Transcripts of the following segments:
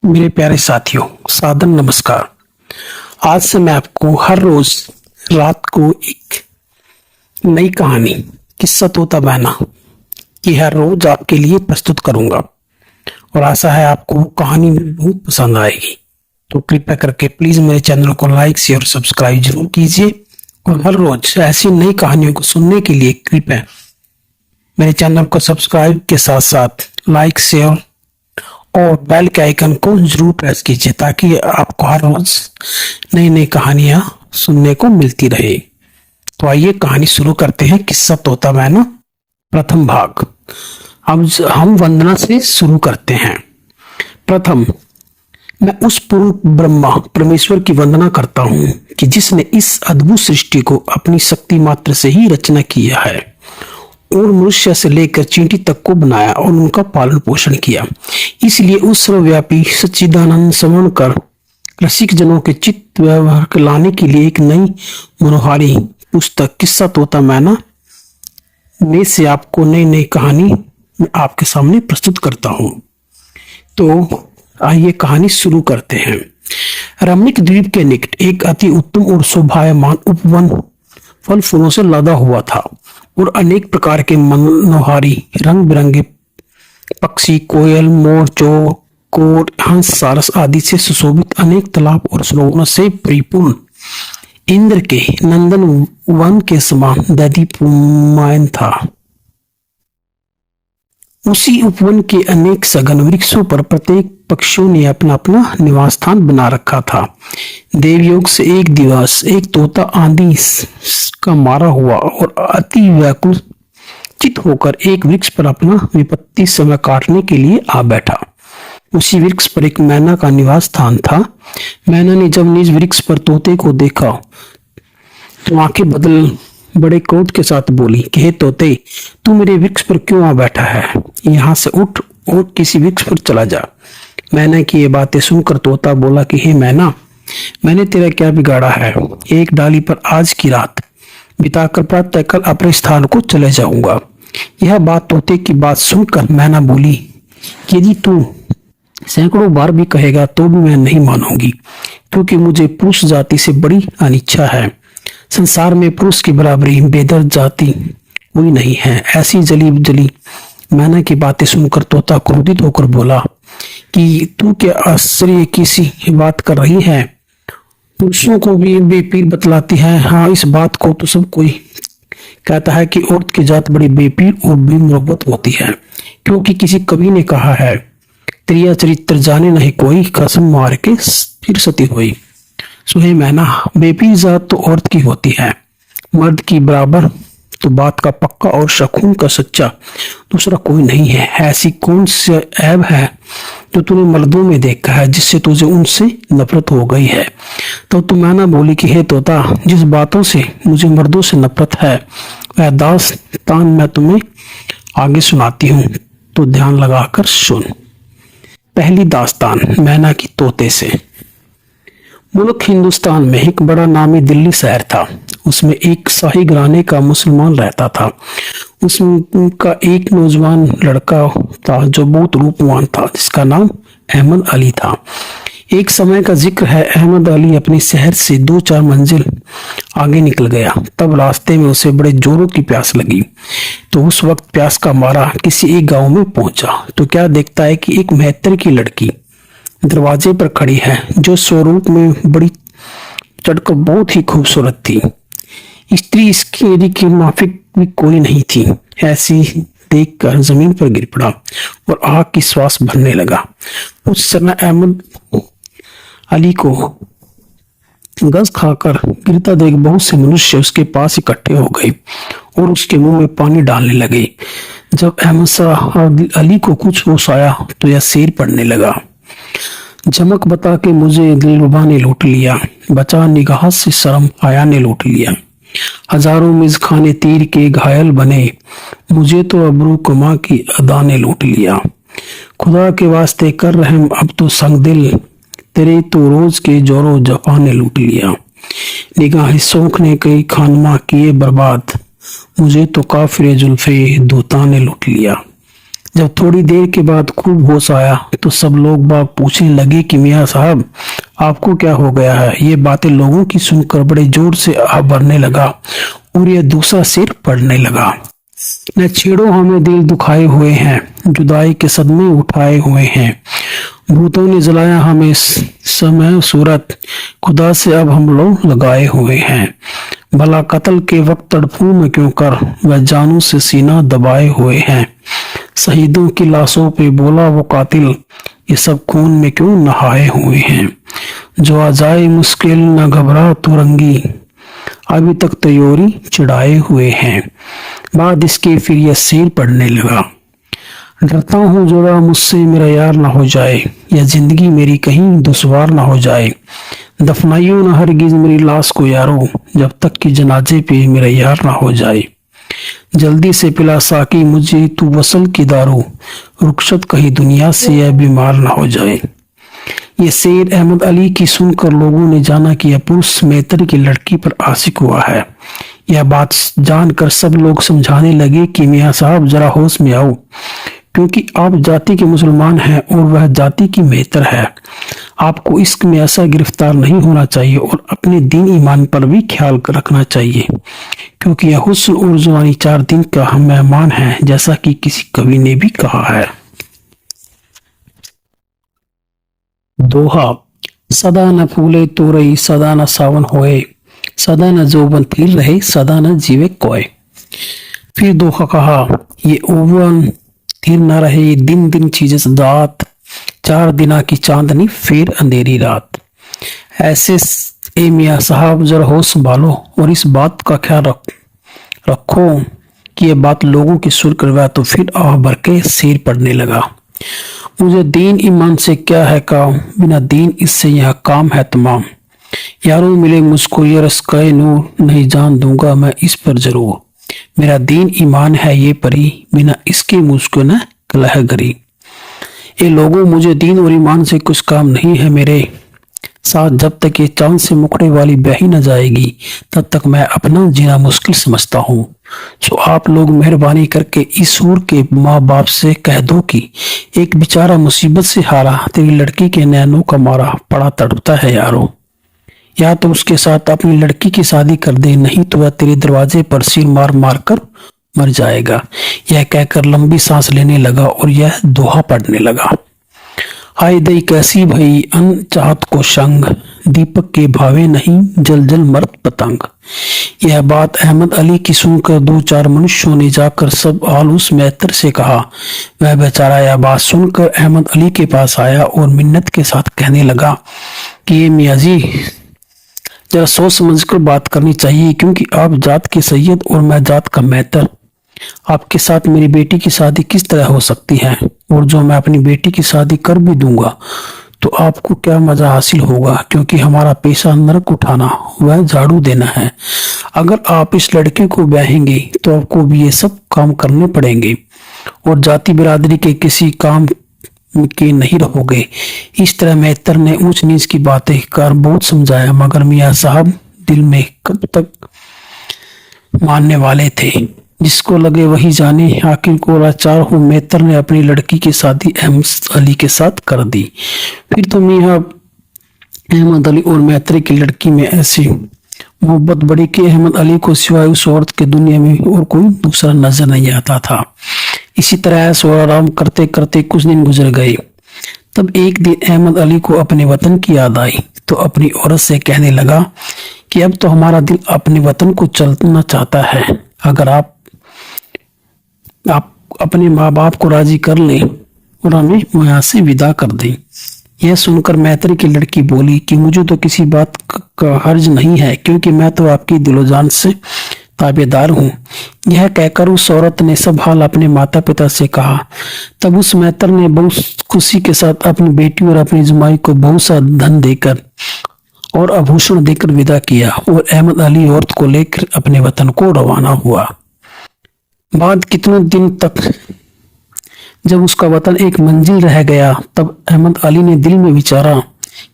मेरे प्यारे साथियों, सादर नमस्कार। आज से मैं आपको हर रोज रात को एक नई कहानी किस्सा तोता बहना की हर रोज आपके लिए प्रस्तुत करूंगा और आशा है आपको वो कहानी भी बहुत पसंद आएगी। तो कृपया करके प्लीज मेरे चैनल को लाइक शेयर और सब्सक्राइब जरूर कीजिए और हर रोज ऐसी नई कहानियों को सुनने के लिए कृपया मेरे चैनल को सब्सक्राइब के साथ साथ लाइक शेयर और बेल के आइकन को जरूर प्रेस कीजिए ताकि आपको हर रोज नई नई कहानियां सुनने को मिलती रहे। तो आइए कहानी शुरू करते हैं। किस्सा तोता बहना प्रथम भाग। अब हम वंदना से शुरू करते हैं। प्रथम, मैं उस पूर्ण ब्रह्मा परमेश्वर की वंदना करता हूँ कि जिसने इस अद्भुत सृष्टि को अपनी शक्ति मात्र से ही रचना किया है और मनुष्य से लेकर चींटी तक को बनाया और उनका पालन पोषण किया। इसलिए उस सर्वव्यापी सच्चिदानंद श्रवण कर रसिक जनों के चित्त व्यवहार लाने के लिए एक नई मनोहारी पुस्तक किस्सा तोता मैना में से आपको नई नई कहानी मैं आपके सामने प्रस्तुत करता हूँ। तो आइए कहानी शुरू करते हैं। रमणीक द्वीप के निकट एक अति उत्तम और शोभायमान उपवन फल फूलों से लदा हुआ था और अनेक प्रकार के मनोहारी रंग बिरंगे पक्षी, कोयल, मोर, चौकोर, हंस, सारस आदि से सुशोभित अनेक तालाब और सरोवरों से परिपूर्ण इंद्र के नंदन वन के समान दैदीप्यमान था। उसी उपवन के अनेक सघन वृक्षों पर प्रत्येक पक्षियों ने अपना अपना निवास स्थान बना रखा था। देवयोग से एक दिवस एक तोता आंधी का मारा हुआ और अति व्याकुल चित होकर एक वृक्ष पर अपना विपत्ति समय काटने के लिए आ बैठा। उसी वृक्ष पर एक मैना का निवास स्थान था। मैना ने जब निज वृक्ष पर तोते को देखा तो आंखें बदल बड़े क्रोध के साथ बोली कि हे तोते, तू मेरे वृक्ष पर क्यों आ बैठा है? यहाँ से उठ और किसी वृक्ष पर चला जा। मैना की ये बातें सुनकर तोता बोला कि हे मैना, मैंने तेरा क्या बिगाड़ा है? एक डाली पर आज की रात बिताकर प्रातः कल अपने स्थान को चले जाऊंगा। यह बात तोते की बात सुनकर मैना बोली कि यदि तू सैकड़ों बार भी कहेगा तो भी मैं नहीं मानूंगी, क्योंकि मुझे पुरुष जाति से बड़ी अनिच्छा है। संसार में पुरुष की बराबरी बेदर्द जाति कोई नहीं है। ऐसी जली जली मैना की बातें सुनकर तोता क्रोधित होकर बोला कि तू क्या आश्चर्य किसी बात कर रही है? पुरुषों को भी बेपीर बतलाती है। हाँ, इस बात को तो सब कोई कहता है कि औरत की जात बड़ी बेपीर और बेमुरब्बत होती है, क्योंकि किसी कवि ने कहा है, त्रिया चरित्र जाने नहीं कोई, कसम मार के फिर सती हुई। सुहे मैना, बेपीर जात तो औरत की होती है, मर्द की बराबर तो बात का पक्का और शकुन का सच्चा दूसरा कोई नहीं है। ऐसी कौन सी ऐब है जो तूने मर्दों में देखा है जिससे तुझे उनसे नफरत हो गई है? तो तू मैना बोली कि हे तोता, जिस बातों से मुझे मर्दों से नफरत है वह दास्तान मैं तुम्हें आगे सुनाती हूँ, तो ध्यान लगाकर सुन। पहली दास्तान मैना की तोते से। मुल्क हिंदुस्तान में एक बड़ा नामी दिल्ली शहर था। उसमें एक शाही घराने का मुसलमान रहता था। उसका एक नौजवान लड़का था जो बहुत रूपवान था, जिसका नाम अहमद अली था। एक समय का जिक्र है, अहमद अली अपने शहर से 2-4 मंजिल आगे निकल गया। तब रास्ते में उसे बड़े जोरों की प्यास लगी, तो उस वक्त प्यास का मारा किसी एक गांव में पहुंचा तो क्या देखता है कि एक मेहतर की लड़की दरवाजे पर खड़ी है, जो स्वरूप में बड़ी चढ़कर बहुत ही खूबसूरत थी। स्त्री इसकी की माफिक भी कोई नहीं थी। ऐसी देखकर जमीन पर गिर पड़ा और आग की श्वास भरने लगा। उस समय अहमद अली को गज खाकर गिरता देख बहुत से मनुष्य उसके पास इकट्ठे हो गए और उसके मुंह में पानी डालने लगे। जब अहमद अली को कुछ होश आया तो यह शेर पड़ने लगा, झमक बता के मुझे दिलरुबा ने लूट लिया, बचा निगाह से शर्म आया ने लूट लिया। हजारों मिज खाने तीर के घायल बने, मुझे तो अबरू कमा की अदा ने लूट लिया। खुदा के वास्ते कर रहम अब तो संग दिल, तेरे तो रोज के जोरो जफा ने लूट लिया। निगाह शौक ने कई खानमा किए बर्बाद, मुझे तो काफिर जुल्फे दूता ने लूट लिया। जब थोड़ी देर के बाद खूब होश आया तो सब लोग बाग पूछने लगे कि मियाँ साहब आपको क्या हो गया है। ये बातें लोगों की सुनकर बड़े जोर से आह भरने लगा और यह दूसरा सिर पड़ने लगा। न छेड़ो हमें दिल दुखाए हुए हैं, जुदाई के सदमे उठाए हुए हैं, भूतों ने जलाया हमें समय सूरत, खुदा से अब हम लोग लगाए हुए हैं। भला कत्ल के वक्त तड़पूं में क्यों कर, वह जानू से सीना दबाए हुए हैं। शहीदों की लाशों पे बोला वो कातिल, ये सब खून में क्यों नहाए हुए हैं। जो आ जाए मुश्किल न घबरा तो रंगी, अभी तक तैयारी चढ़ाए हुए हैं। बाद इसके फिर यह शेर पड़ने लगा। डरता हूँ जोड़ा मुझसे मेरा यार ना हो जाए, या जिंदगी मेरी कहीं दुश्वार ना हो जाए। दफनाइयो ना हरगिज मेरी लाश को यारो, जब तक कि जनाजे पे मेरा यार ना हो जाए। जल्दी से पिला साकी मुझे तू वसल की दारू, रुखसत कहीं दुनिया से यह बीमार ना हो जाए। ये शेर अहमद अली की सुनकर लोगों ने जाना कि यह पुरुष मेतर की लड़की पर आशिक हुआ है। यह बात जानकर सब लोग समझाने लगे कि मियाँ साहब जरा होश में आओ, क्योंकि आप जाति के मुसलमान हैं और वह जाति की मेहतर है। आपको इश्क में ऐसा गिरफ्तार नहीं होना चाहिए और अपने दीन ईमान पर भी ख्याल रखना चाहिए, क्योंकि यह हुस्न और जवानी 4 दिन का हम मेहमान है, जैसा कि किसी कवि ने भी कहा है। दोहा। सदा न फूले तोरई सदा न सावन होए, सदा न जोबन फिर रहे सदा न जीवे कोय। फिर दोहा कहा, ये ओवन स्थिर न रहे दिन दिन चीज़ दात, 4 दिना की चांदनी फिर अंधेरी रात। ऐसे ए मियाँ साहब जरा होश संभालो और इस बात का ख्याल रखो कि ये बात लोगों की सुन कर तो फिर आह भर के सिर पड़ने लगा। मुझे दीन ईमान से क्या है काम, बिना दीन इससे यह काम है तमाम। यारों मिले मुझको ये रस्काए नूर, नहीं जान दूंगा मैं इस पर जरूर। मेरा दीन ईमान है ये परी, बिना इसके मुझको न कलह गरी। ये लोगों मुझे दीन और ईमान से कुछ काम नहीं है मेरे साथ। जब तक ये चांद से मुकड़े वाली ब्याही न जाएगी तब तक मैं अपना जीना मुश्किल समझता हूँ। सो आप लोग मेहरबानी करके इस सूर के माँ बाप से कह दो कि एक बेचारा मुसीबत से हारा तेरी लड़की के नैनों का मारा पड़ा तड़पता है यारो। या तो उसके साथ अपनी लड़की की शादी कर दे, नहीं तो वह तेरे दरवाजे पर सिर मार मार कर मर जाएगा। यह कहकर लंबी सांस लेने लगा और यह दोहा पढ़ने लगा। हाय दई कैसी भई अन चाहत को संग, दीपक के भावे नहीं जल जल मरत पतंग। यह बात अहमद अली की सुनकर 2-4 मनुष्यों ने जाकर सब हाल उस मेहतर से कहा। वह बेचारा यह बात सुनकर अहमद अली के पास आया और मिन्नत के साथ कहने लगा कि ये मियाँ जी जरा सोच समझकर बात करनी चाहिए, क्योंकि आप जात के सैयद और मैं जात का मेहतर। आपके साथ मेरी बेटी की शादी किस तरह हो सकती है, और जो मैं अपनी बेटी की शादी कर भी दूंगा तो आपको क्या मजा हासिल होगा, क्योंकि हमारा पेशा नरक उठाना वह झाड़ू देना है। अगर आप इस लड़के को ब्याहेंगे तो आपको भी ये सब काम करने पड़ेंगे और जाति बिरादरी के किसी काम के नहीं रहोगे। इस तरह मेहतर ने ऊंच नीच की बातें कर बहुत समझाया, मगर मियाँ साहब दिल में कब तक मानने वाले थे। जिसको लगे वही जाने। आखिर को लाचार हो मेहतर ने अपनी लड़की की शादी अहमद अली के साथ कर दी। फिर तो मियाँ अहमद अली और मेहतर की लड़की में ऐसी मोहब्बत बढ़ी कि अहमद अली को सिवाय उस औरत के दुनिया में और कोई दूसरा नजर नहीं आता था। इसी तरह ऐश और आराम करते करते कुछ दिन गुजर गए। तब एक दिन अहमद अली को अपने वतन की याद आई तो अपनी औरत से कहने लगा कि अब तो हमारा दिल अपने वतन को चलना चाहता है। अगर आप अपने माँ बाप को राजी कर लें और हमें यहाँ से विदा कर दें। यह सुनकर मेहतर की लड़की बोली कि मुझे तो किसी बात का हर्ज नहीं है, क्योंकि मैं तो आपकी दिलोजान से ताबेदार हूँ। यह कहकर उस औरत ने सब हाल अपने माता पिता से कहा। तब उस मेहतर ने बहुत खुशी के साथ अपनी बेटी और अपनी जुमाई को बहुत सा धन देकर और आभूषण देकर विदा किया और अहमद अली औरत को लेकर अपने वतन को रवाना हुआ। बाद कितने दिन तक जब उसका वतन एक मंजिल रह गया, तब अहमद अली ने दिल में विचारा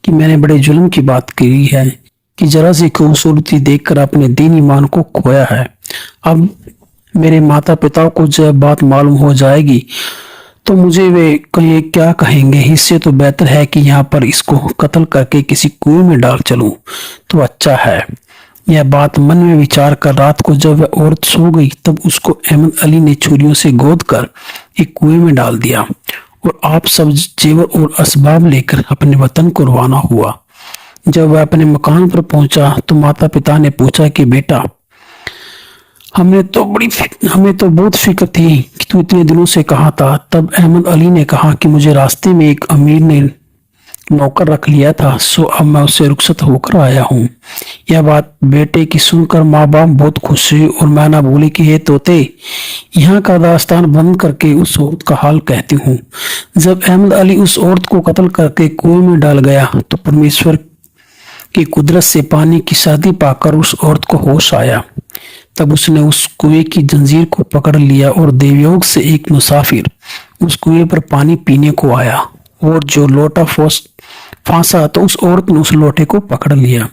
कि मैंने बड़े जुल्म की बात की है कि जरा सी खूबसूरती देखकर अपने दीन ईमान को खोया है। अब मेरे माता पिता को जब बात मालूम हो जाएगी तो मुझे वे कहे क्या कहेंगे, इससे तो बेहतर है कि यहाँ पर इसको कत्ल करके किसी कुएं में डाल चलूं तो अच्छा है। यह बात मन में विचार कर रात को जब वह औरत सो गई तब उसको अहमद अली ने छुरियों से गोद कर एक कुएं में डाल दिया और आप सब जेवर और असबाब लेकर अपने वतन को रवाना हुआ। जब वह अपने मकान पर पहुंचा तो माता पिता ने पूछा कि बेटा, हमें तो बहुत फिक्र थी कि तू इतने दिनों से कहाँ था। तब अहमद अली ने कहा कि मुझे रास्ते में एक अमीर ने नौकर रख लिया था, सो अब मैं उससे रुखसत होकर आया हूँ। यह बात बेटे की सुनकर माँ बाप बहुत खुश हुए और मैना बोली कि हे तोते, यहाँ का दास्तान बंद करके उस औरत का हाल कहती हूँ। जब अहमद अली उस औरत को कत्ल करके कुएं में डाल गया तो परमेश्वर की कुदरत से पानी की सर्दी पाकर उस औरत को होश आया। तब उसने उस कुएं की जंजीर को पकड़ लिया और देवयोग से एक मुसाफिर उस कुएं पर पानी पीने को आया और जो लोटा फांसा तो उस औरत ने उस लोटे को पकड़ लिया।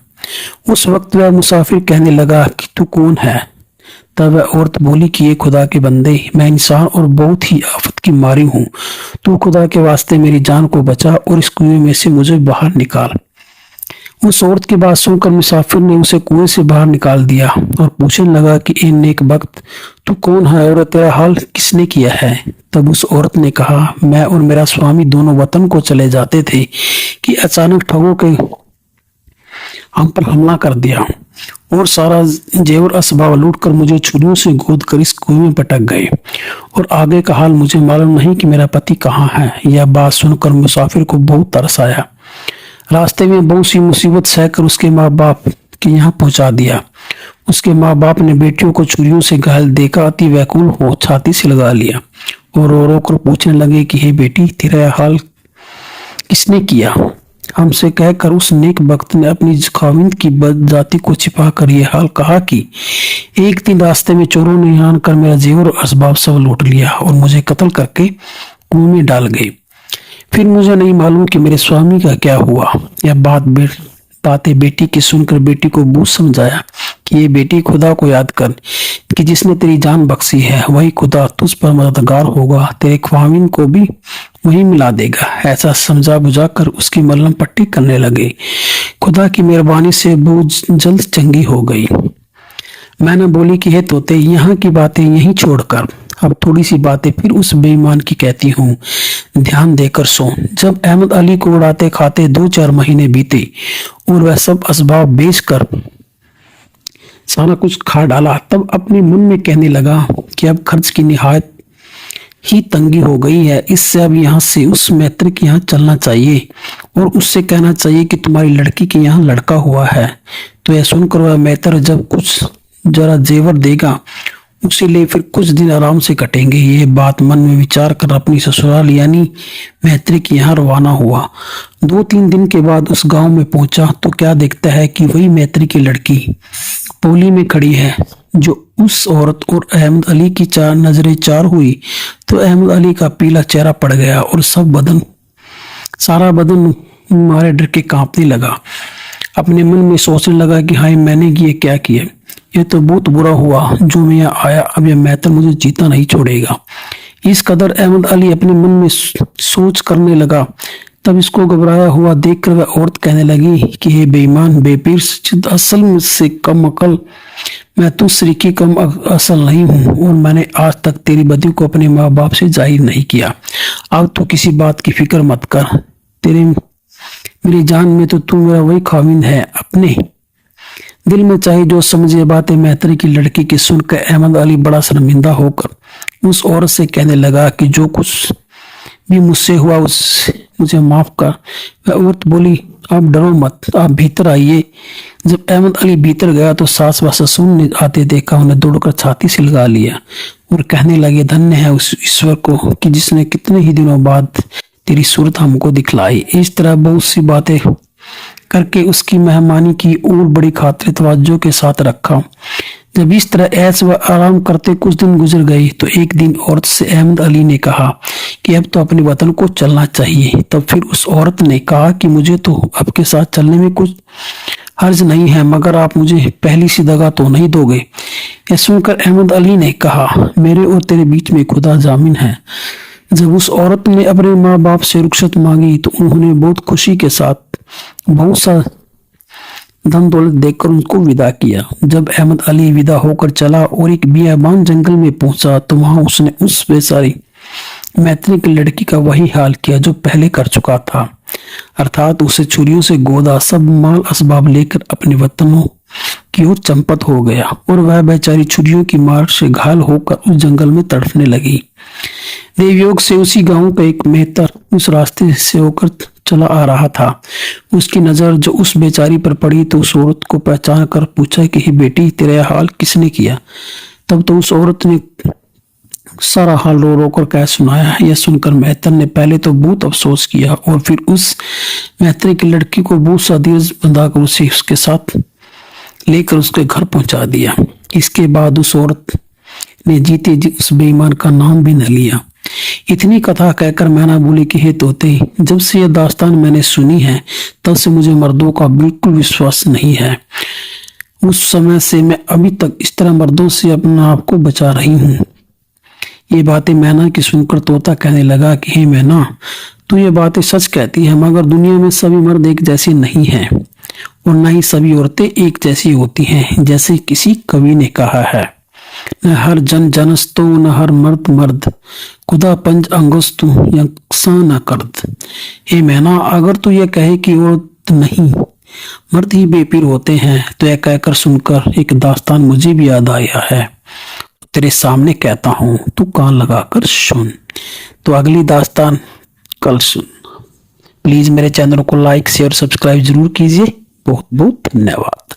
उस वक्त वह मुसाफिर कहने लगा कि तू कौन है? तब वह औरत बोली कि ये खुदा के बंदे, मैं इंसान और बहुत ही आफत की मारी हूँ। तू खुदा के वास्ते मेरी जान को बचा और इस कुएं में से मुझे बाहर निकाल। उस औरत की बात सुनकर मुसाफिर ने उसे कुएं से बाहर निकाल दिया और पूछने लगा कि ए नेक बख्त, तू कौन है और तेरा हाल किसने किया है? तब उस औरत ने कहा, मैं और मेरा स्वामी दोनों वतन को चले जाते थे कि अचानक ठगों के हम पर हमला कर दिया और सारा जेवर असबाब लूट कर मुझे छुरियों से गोद कर इस कुएं में पटक गए और आगे का हाल मुझे मालूम नहीं कि मेरा पति कहाँ है। यह बात सुनकर मुसाफिर को बहुत तरस आया। रास्ते में बहुत सी मुसीबत सहकर उसके माँ बाप के यहाँ पहुंचा दिया। उसके माँ बाप ने बेटियों को छुरियों से घायल देखा अति व्याकुल हो छाती से लगा लिया और रो रो कर पूछने लगे कि हे बेटी, तेरा यह हाल किसने किया? हमसे कहकर उस नेक वक्त ने अपनी खाविंद की बदजाती को छिपा कर यह हाल कहा कि एक दिन रास्ते में चोरों ने आन कर मेरा जेवर और असबाब सब लूट लिया और मुझे कत्ल करके कुएं में डाल गए। फिर मुझे नहीं मालूम कि मेरे स्वामी का क्या हुआ। यह बातें बेटी की सुनकर बेटी को बूझ समझाया कि ये बेटी, खुदा को याद कर कि जिसने तेरी जान बख्शी है वही खुदा तुझ पर मददगार होगा, तेरे ख्वामिन को भी वही मिला देगा। ऐसा समझा बुझा कर उसकी मलहम पट्टी करने लगे। खुदा की मेहरबानी से बहुत जल्द चंगी हो गई। मैंने बोली कि हे तोते, यहाँ की बातें यहीं छोड़कर अब थोड़ी सी बातें फिर उस बेईमान की कहती हूँ, ध्यान देकर सो। जब अहमद अली को उड़ाते खाते 2-4 महीने बीते और वह सब असबाब बेचकर सारा कुछ खा डाला, तब अपने मन में कहने लगा कि अब खर्च की निहायत ही तंगी हो गई है। इससे अब यहाँ से उस मैत्र के यहाँ चलना चाहिए और उससे कहना चाहिए कि तुम्हारी लड़की के यहाँ लड़का हुआ है। तो यह सुनकर वह मैत्र जब कुछ जरा जेवर देगा उसी लिए फिर कुछ दिन आराम से कटेंगे। ये बात मन में विचार कर अपनी ससुराल यानी मैत्री के यहाँ रवाना हुआ। 2-3 दिन के बाद उस गांव में पहुंचा तो क्या देखता है कि वही मैत्री की लड़की पौली में खड़ी है। जो उस औरत और अहमद अली की नजरें चार हुई तो अहमद अली का पीला चेहरा पड़ गया और सारा बदन मारे डर के कांपने लगा। अपने मन में सोचने लगा कि हाय, मैंने ये क्या किया? ये तो बहुत बुरा हुआ जो मैं यहाँ आया। अब यह मैत्र मुझे जीता नहीं छोड़ेगा। इस कदर अहमद अली अपने मन में सोच करने लगा। तब इसको घबराया हुआ देखकर वह औरत कहने लगी कि हे बेईमान, बेपीर, असल मुझसे कम अकल, मैं तुझसे की कम असल नहीं हूँ और मैंने आज तक तेरी बदी को अपने माँ बाप से जाहिर नहीं किया। अब तू किसी बात की फिक्र मत कर। मेरी जान में तो तू मेरा वही खाविंद है। अपने दिल में चाहे जो समझे बातें मैत्री की लड़की की सुनकर अहमद अली बड़ा शर्मिंदा होकर उस औरत से कहने लगा कि जो कुछ भी मुझसे हुआ उस मुझे माफ कर। वह औरत बोली, आप डरो मत, आप भीतर आइए। जब अहमद अली भीतर गया तो सास व ससुर ने आते देखा, उन्हें दौड़कर छाती से लगा लिया और कहने लगे, धन्य है उस ईश्वर को कि जिसने कितने ही दिनों बाद तेरी सूरत हमको दिखलाई। इस तरह बहुत सी बातें करके उसकी मेहमानी की और बड़ी खातिर तवज्जो के साथ रखा। जब इस तरह ऐश व आराम करते कुछ दिन गुजर गए तो एक दिन औरत से अहमद अली ने कहा कि अब तो अपने वतन को चलना चाहिए। तब फिर उस औरत ने कहा कि मुझे तो आपके साथ चलने में कुछ हर्ज नहीं है, मगर आप मुझे पहली सी दगा तो नहीं दोगे। यह सुनकर अहमद अली ने कहा, मेरे और तेरे बीच में खुदा जामिन है, जब उस औरत ने अपने माँ बाप से रुखसत मांगी तो उन्होंने बहुत खुशी के साथ बहुत सा धन दौलत देकर उनको विदा किया। जब अहमद अली विदा होकर चला और एक बियाबान जंगल में पहुंचा तो वहां उसने उस बेचारी मैत्री की लड़की का वही हाल किया जो पहले कर चुका था, अर्थात उसे छुरियों से गोदा, सब माल असबाब लेकर अपने वतनों की ओर चंपत हो गया और वह बेचारी छुरियों की मार से घायल होकर उस जंगल में तड़फने लगी। देवयोग से उसी गांव का एक मेहतर उस रास्ते से होकर चला आ रहा था। उसकी नजर जो उस बेचारी पर पड़ी तो उस औरत को पहचान कर पूछा कि हे बेटी, तेरा हाल किसने किया? तब तो उस औरत ने सारा हाल रो रो कर कह सुनाया। यह सुनकर मेहतर ने पहले तो बहुत अफसोस किया और फिर उस मेहतर की लड़की को बहुत सा दिवस बंधाकर उसे उसके साथ लेकर उसके घर पहुंचा दिया। इसके बाद उस औरत ने जीते जी उस बेईमान का नाम भी न लिया। इतनी कथा कहकर मैना बोली कि हे तोते, जब से यह दास्तान मैंने सुनी है तब से मुझे मर्दों का बिल्कुल विश्वास नहीं है। उस समय से मैं अभी तक इस तरह मर्दों से अपने आप को बचा रही हूँ। ये बातें मैना की सुनकर तोता कहने लगा कि हे मैना, तू ये बातें सच कहती है, मगर दुनिया में सभी मर्द एक जैसे नहीं हैं और न ही सभी औरतें एक जैसी होती हैं। जैसे किसी कवि ने कहा है, न हर जन जनस्तु न हर मर्द मर्द, खुदा पंज अंगस्तु यकसा न करद। हे मैना, अगर तू ये कहे कि औरत नहीं मर्द ही बेपीर होते हैं तो यह कहकर सुनकर एक दास्तान मुझे भी याद आया है, तेरे सामने कहता हूं, तू कान लगाकर सुन। तो अगली दास्तान कल सुन। प्लीज मेरे चैनल को लाइक शेयर सब्सक्राइब जरूर कीजिए। बहुत बहुत धन्यवाद।